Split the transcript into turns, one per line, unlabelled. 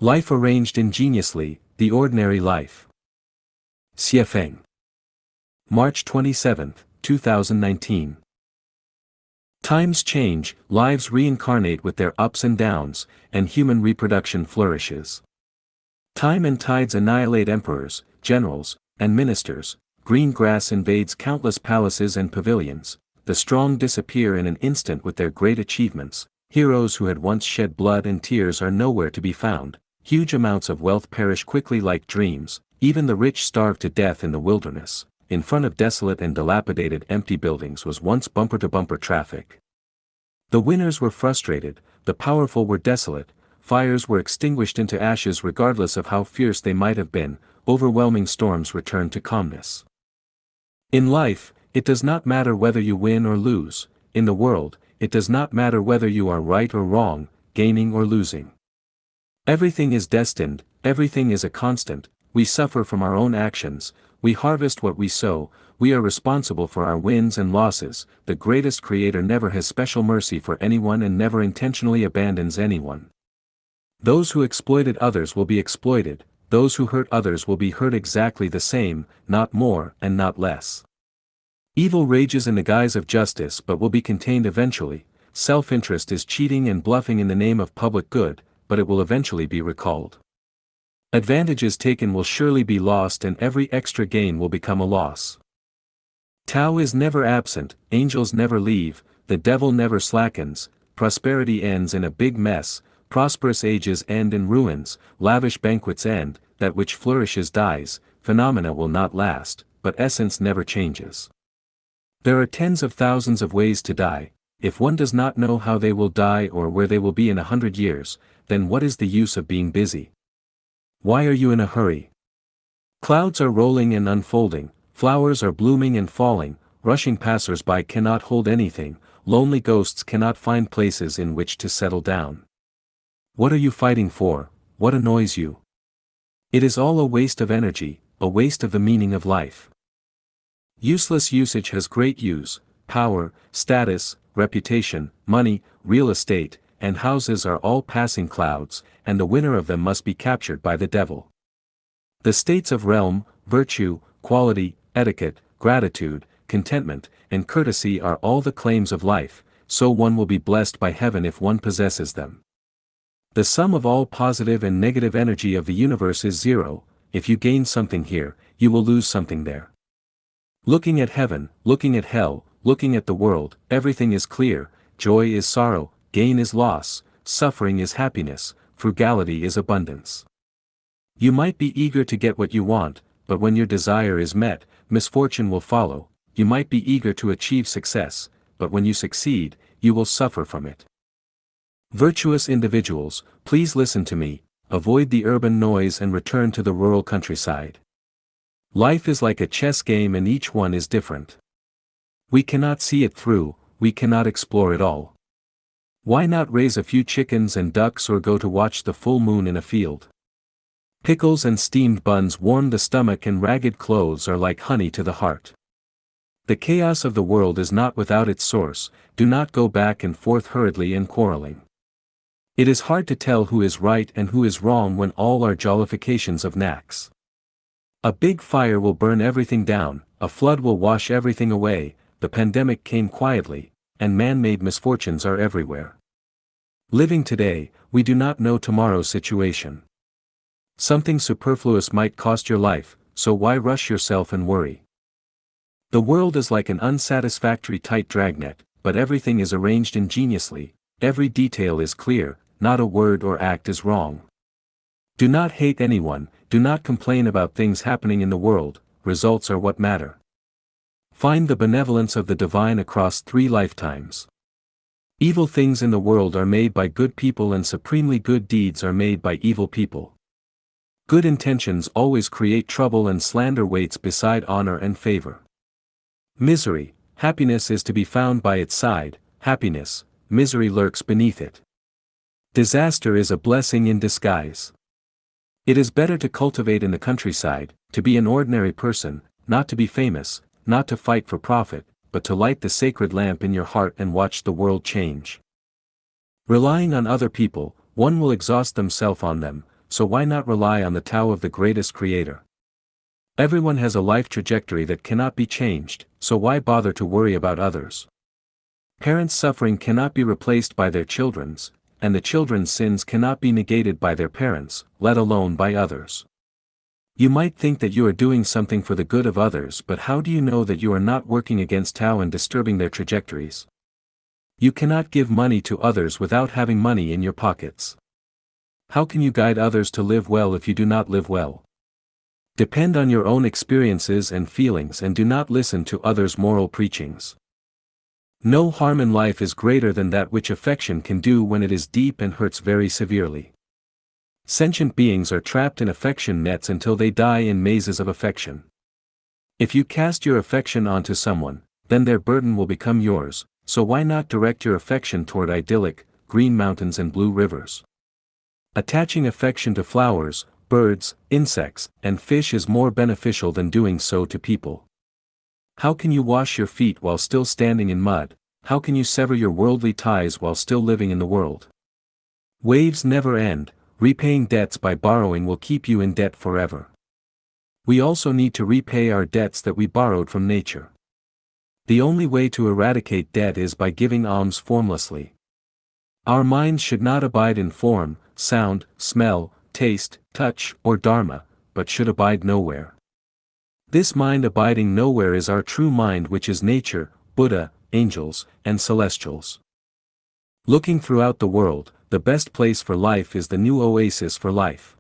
Life arranged ingeniously, the ordinary life. Xiefeng. March 27, 2019. Times change, lives reincarnate with their ups and downs, and human reproduction flourishes. Time and tides annihilate emperors, generals, and ministers, green grass invades countless palaces and pavilions, the strong disappear in an instant with their great achievements, heroes who had once shed blood and tears are nowhere to be found, huge amounts of wealth perish quickly like dreams, even the rich starve to death in the wilderness. In front of desolate and dilapidated empty buildings was once bumper-to-bumper traffic. The winners were frustrated, the powerful were desolate, fires were extinguished into ashes regardless of how fierce they might have been, overwhelming storms returned to calmness. In life, it does not matter whether you win or lose, in the world, it does not matter whether you are right or wrong, gaining or losing. Everything is destined, everything is a constant, we suffer from our own actions, we harvest what we sow, we are responsible for our wins and losses. The greatest creator never has special mercy for anyone and never intentionally abandons anyone. Those who exploited others will be exploited, those who hurt others will be hurt exactly the same, not more and not less. Evil rages in the guise of justice but will be contained eventually. Self-interest is cheating and bluffing in the name of public good, but it will eventually be recalled. Advantages taken will surely be lost and every extra gain will become a loss. Tao is never absent, angels never leave, the devil never slackens, prosperity ends in a big mess, prosperous ages end in ruins, lavish banquets end, that which flourishes dies, phenomena will not last, but essence never changes. There are tens of thousands of ways to die. If one does not know how they will die or where they will be in 100 years, then what is the use of being busy? Why are you in a hurry? Clouds are rolling and unfolding, flowers are blooming and falling, rushing passers-by cannot hold anything, lonely ghosts cannot find places in which to settle down. What are you fighting for? What annoys you? It is all a waste of energy, a waste of the meaning of life. Useless usage has great use. Power, status, reputation, money, real estate, and houses are all passing clouds, and the winner of them must be captured by the devil. The states of realm, virtue, quality, etiquette, gratitude, contentment, and courtesy are all the claims of life, so one will be blessed by heaven if one possesses them. The sum of all positive and negative energy of the universe is zero. If you gain something here, you will lose something there. Looking at heaven, looking at hell, looking at the world, everything is clear. Joy is sorrow, gain is loss, suffering is happiness, frugality is abundance. You might be eager to get what you want, but when your desire is met, misfortune will follow. You might be eager to achieve success, but when you succeed, you will suffer from it. Virtuous individuals, please listen to me, avoid the urban noise and return to the rural countryside. Life is like a chess game and each one is different. We cannot see it through, we cannot explore it all. Why not raise a few chickens and ducks or go to watch the full moon in a field? Pickles and steamed buns warm the stomach and ragged clothes are like honey to the heart. The chaos of the world is not without its source, do not go back and forth hurriedly and quarreling. It is hard to tell who is right and who is wrong when all are jollifications of knacks. A big fire will burn everything down, a flood will wash everything away, the pandemic came quietly, and man-made misfortunes are everywhere. Living today, we do not know tomorrow's situation. Something superfluous might cost your life, so why rush yourself and worry? The world is like an unsatisfactory tight dragnet, but everything is arranged ingeniously, every detail is clear, not a word or act is wrong. Do not hate anyone, do not complain about things happening in the world, results are what matter. Find the benevolence of the divine across 3 lifetimes. Evil things in the world are made by good people and supremely good deeds are made by evil people. Good intentions always create trouble and slander waits beside honor and favor. Misery, happiness is to be found by its side, happiness, misery lurks beneath it. Disaster is a blessing in disguise. It is better to cultivate in the countryside, to be an ordinary person, not to be famous, not to fight for profit, but to light the sacred lamp in your heart and watch the world change. Relying on other people, one will exhaust themselves on them, so why not rely on the Tao of the greatest creator? Everyone has a life trajectory that cannot be changed, so why bother to worry about others? Parents' suffering cannot be replaced by their children's, and the children's sins cannot be negated by their parents, let alone by others. You might think that you are doing something for the good of others, but how do you know that you are not working against Tao and disturbing their trajectories? You cannot give money to others without having money in your pockets. How can you guide others to live well if you do not live well? Depend on your own experiences and feelings and do not listen to others' moral preachings. No harm in life is greater than that which affection can do when it is deep and hurts very severely. Sentient beings are trapped in affection nets until they die in mazes of affection. If you cast your affection onto someone, then their burden will become yours, so why not direct your affection toward idyllic, green mountains and blue rivers? Attaching affection to flowers, birds, insects, and fish is more beneficial than doing so to people. How can you wash your feet while still standing in mud? How can you sever your worldly ties while still living in the world? Waves never end, repaying debts by borrowing will keep you in debt forever. We also need to repay our debts that we borrowed from nature. The only way to eradicate debt is by giving alms formlessly. Our minds should not abide in form, sound, smell, taste, touch, or dharma, but should abide nowhere. This mind abiding nowhere is our true mind, which is nature, Buddha, angels, and celestials. Looking throughout the world, the best place for life is the new oasis for life.